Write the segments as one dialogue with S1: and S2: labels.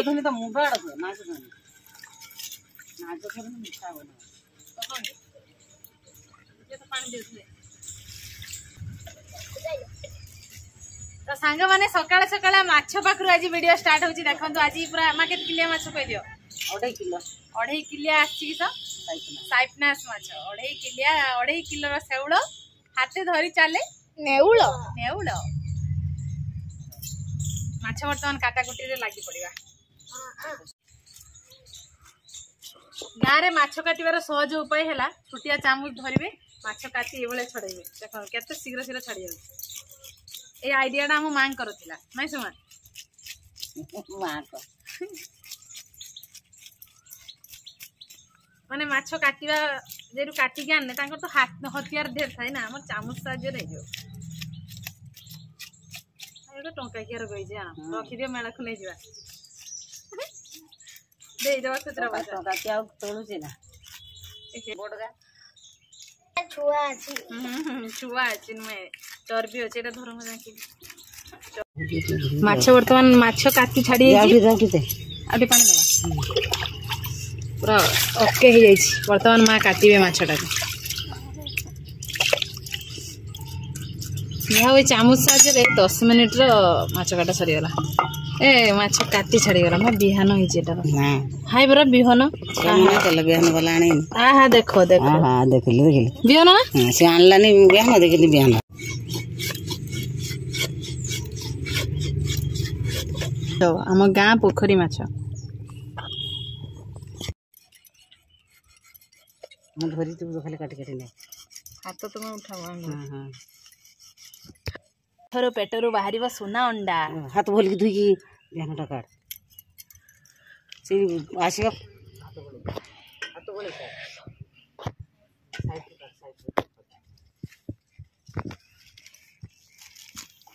S1: धनी तो मुंड आड़ नाच धनी नाच धनी मिठा बना तो पानी देउथले तो सांग माने सकाळ सकाळ माछ पाखरु आज वीडियो स्टार्ट होची देखंतु आज पूरा मा केत किलिया माछ कहि दियो 2.5 किलिया आछि कि साइपनास माछ 2.5 किलो रो सेउळ हाथे धरी चाले नेउळ माछ वर्तमान काटाकुटी रे लागि पड़िबा गाँ रे माछ काटिबार सहज उपाय हैला छुटिया चामच धरिबे माछ काटी एबले छड़ेबे देखो केते शीघ्र शीघ्र छड़ी जाउ ए आइडिया टा हम मां करथिला नै सुमा मां को माने माछ काटिबा जेरु काटी के आने तांकर तो हाथ हथियार ढेर थाई ना हमर चामच साजे नै जो एगो टंका केर गई जे रखि दियो मेला खुनै जिवा दे दो सतरा टंका क्या तोलु छी ना एके बोडगा छुआ अछि नुए चर्बी अछि एटा धरम जाकी माछ वर्तमान माछ काटी छाडी आउटी पानी दवा पूरा ओके हो जाई वर्तमान माँ काटिबे माछटा यहाँ चामच साजे 10 मिनिट रो माछ काटा सरी गला ए माछ काटी छाड़ी गला मैं बिहान होई एटा हाय बरा बिहान चल बिहान वाला आनी हां देखो देखो हां देखली बिहान ना से आनलानी बिहान देखली बिहान तो हम गाँ पोखरी माछ मैं धरी तू खाली काटी काटी नहीं हाथ तुम उठाओ हां हां थरो पेटरो बाहरिबा सोना अंडा हाथ बोल के धुई बिहानटा काट से आसीबा हाथ बोले साइड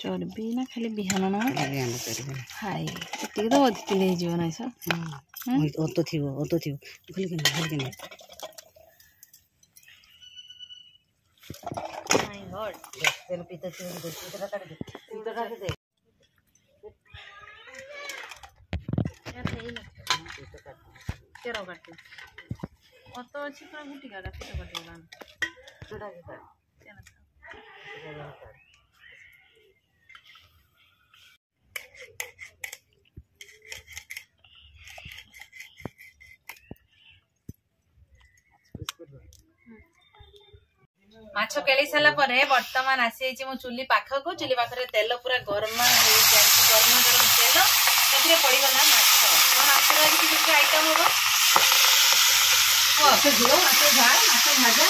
S1: चर्बी ना खाली बिहान ना बिहान चर्बी हाय एते तो अधिक ले जीव ना सर ओ तो थिबो खाली के माय गॉड तेल पीते तेल काट दे पीते काट दे केरो काट ओ तो अछि पूरा गुटी काट पीते काट लान छोड़ा के काट माछ केली साला परे वर्तमान आसी छि मो चुली पाखा को चुली पाखरे तेल पूरा गरम हो जाई गरम तेल तकरे पड़ी गला माछ कोन आसरा कि आइटम होबो ओ झोल माछ भाजा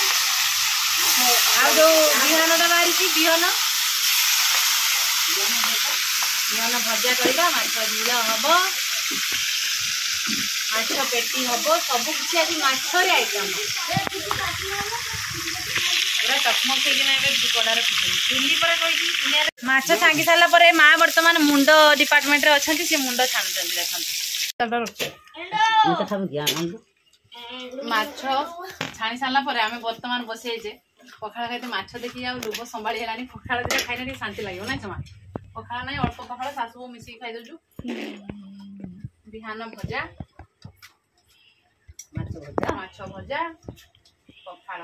S1: आ दो बिहानटा मारी छि बिहान भजा करबा माछ झोल हबो माछ पेटी हबो सब किछ आज माछ रे आइटम माछ छांगी सारा पर माँ बर्तमान मुंड डिपार्टमेंट रे अच्छा से मुंड छाणुचंती देखो माछ छाणी सारा पर आम बर्तमान बसैजे पखाड़ खाई माछ देखी आ लुभ संभाली है पखाड़ दिटा खाई शांति लगे ना जमा पखाड़ ना अल्प पखाड़ सासु मिसिक खाई दौचु बिहान भजा माछ भजा पखाड़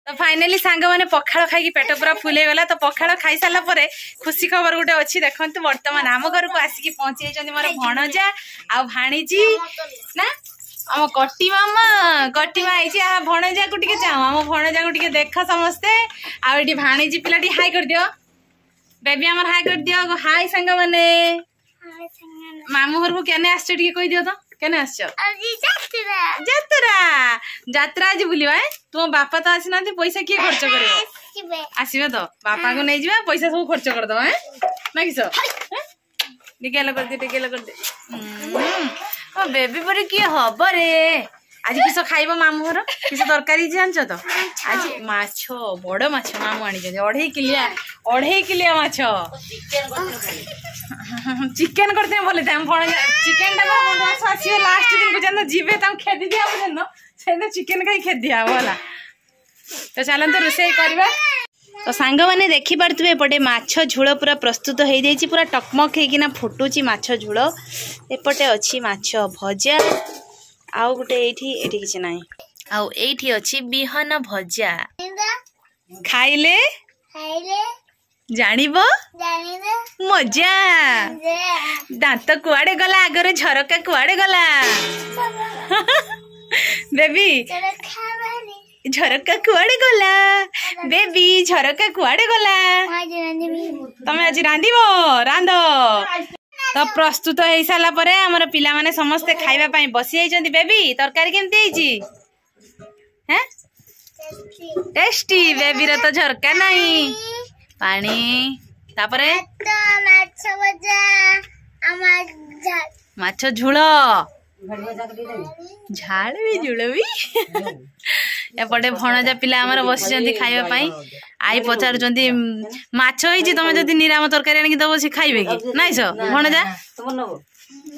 S1: तो फाइनली सांग मैंने पखाड़ खाई पेट पूरा फुल गला तो पखाड़ खाई सारा पर खुशी खबर गोटे अच्छी देखते वर्तमान आम घर को आसिक पहुंची जाइए मोर भणजा आ भाणीजी ना आम कटी मामा आई भणजा को टे चाह आम भणजा को टे देख समस्ते आठी भाणीजी पिला हाई कर दियो बेबी आमर हाई कर दियो हाई सांग मैंने मामू घर को केने आसछ टे कहि दियो तो केने आसछ जात्रा आज बुलिबा तुम बापा तो आसी ना पैसा किए खर्च कर आसबे तो बापा को नहीं जा पैसा सब खर्च कर दो ना किस टिकेल कर दे बेबी पर किए हम रे आज किस खाइब मामू घर किस तरकारी जानच तो आज माछ बड़ माछ मामू आनी 2.5 किलिया माछ चिकेन करते हैं बोले चिकेन आसो लास्ट दिन को जान जीवे खेदी दिया से चिकेन कहीं खेदी दिया बोला तो चलते रोषे करवा तो सांग मैंने देखी पारे एपटे माछ झोल पूरा प्रस्तुत हो जाइए पूरा टकमक होना फुटुची माछ झोल एपटे अच्छी माछ भजा आउ गोटे ये किसी ना आउ एठी अच्छी बिहन भजा खाइले जानिब मजा दांत कुआड़े गला आगर झरका कुआड़े गला बेबी झरका कुआड़े गला बेबी झरका कुआड़े गला तमे आज रांधिब रांध तो प्रस्तुत हो सारा पर आमर पिला माने समस्ते खाइबा पई बसी जाइछन्ती बेबी तरकारी केमती आइछि हैं टेस्टी बेबी रे तो झरका नहीं पानी तापरे माछ झोल झाड़ भी झोल भी एपटे भणजा पिला आमर बसी खाइबा पई आई पचारुचंती माछ होइछि तमे जदि निराम तरकारी आनि दबो से खाइबे कि नाइ छ भणजा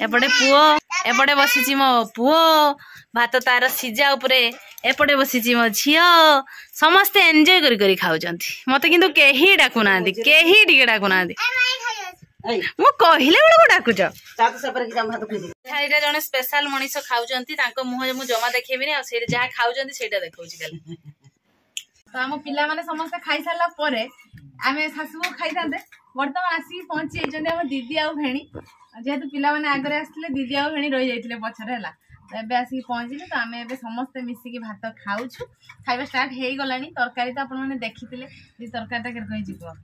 S1: एपटे पुओ एपटे बसीछि मो पुओ भात तार सिजा उपरे एपटे बसीछि मो झियो समस्ते एंजॉय करी करी खाउचंती मते किंतु केही डाकु नांदी केही टिके डाकु नांदी मु कहिले बेले को डाकुच थालीटा जने स्पेशल मनीष खाउचंती तांको मुह मु जमा देखेबिनी आ सेटा जहा खाउचंती सेटा देखौछि खाली तो हम पिला माने समस्त खाई सारला परे आमे सासु खाई थांते वर्तमान आसी पहुंची जाइछन्ते हम दीदी आ भेणी जेहेतु पिला माने आगरे आसले दीदी आ भेणी रहि जाइतिले पछरे हला तो एबे आसी पहुंचिले तो आमे एबे समस्त मिसिकी भात खाउछु खाइबा स्टार्ट हेई गलानी तरकारी तो आपण माने देखितिले जे तरकारीटा केर कहि जिवो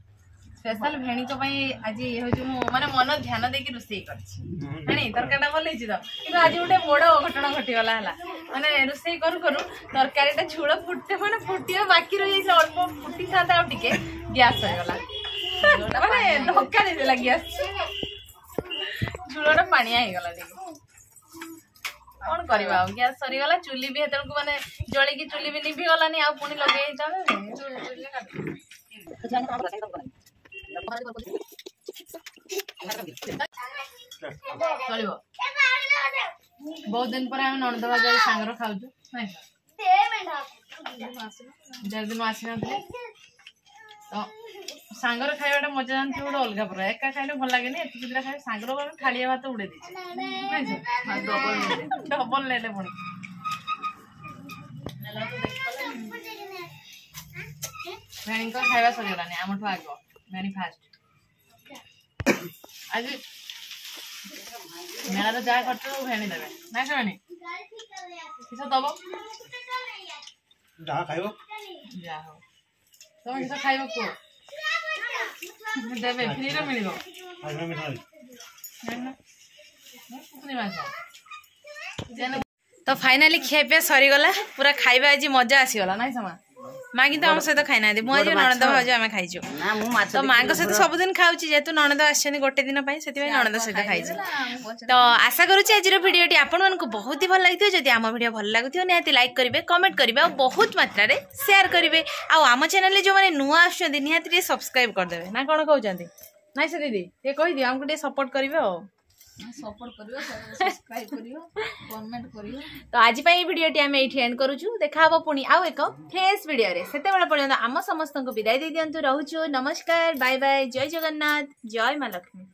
S1: स्पेशल भेणी को पई आज ये होजु मो माने मन ध्यान देकी रुसई करछि हेनी तरकारीटा बोलैछि तो किंतु आज गोटे बड़ घटना घटी गला हला माने रुसई करू करू तरकारीटा झोल फुटते माने फुटिया बाकी रहि जाइछ अल्प फुटी थाता आ टिके गैस हो गला माने धक्का दे देला गैस झोलटा पानिया हे गला टिके कौन करवा गैस सरी गला चुली भी हेतल को माने जळी की चुली भी निभि गलानी आ पुनी लगे चलो बहुत दिन पर हम नणद भाजा सांगर खाउछु दिन आसी तो सांगर खाइबाटा मजा जानते गोटे अलग प्रकार एका खाइले भल लगे एत दिटा खाइ सांगर खाली भात उड़े दे डबल ले पुणी भेणी खाइबा सरीगलानी आमठू आग भेणी फास्ट आज मेला तो जहाँ खर्च भेणी देवे ना भेणी किस दब जहाँ खाइब जा हो तुम किस खाइब को देवे फ्री रे मिलिबो तो फाइनाली खिया पिया सरीगला पूरा खाइबा आज मजा आसीगला ना समा माँ कि आम सहित खाई ना मुझे नणद भाज आम खाइचु तो माँ सहित सबुदिन खाऊँ जेहेतु नणद आसछन्ती गोटे दिन से नणद सहित खाई तो आशा करुच्ची आज भिडियोटी आपण को बहुत ही भल लगी जदि आम भिडियो भल लगुव निहाती लाइक करेंगे कमेंट करेंगे और बहुत मात्रा शेयर करेंगे आम चैनल जो मैंने नुआ आसुच्चंती निहाती सब्सक्राइब करदेवे ना कौन कहते ना से दीदी ये कहीदि आमको सपोर्ट करेंगे सपोर्ट करियो सब्सक्राइब करियो कमेंट करियो तो आज पई वीडियोटी हम एठी एंड करूछु देखा हबो पुनी आउ एक फ्रेश वीडियो रे सेते बेला पर्यंत आम समस्त को विदाई दे दियंतु रहूछु नमस्कार बाय बाय जय जगन्नाथ जय मां लक्ष्मी।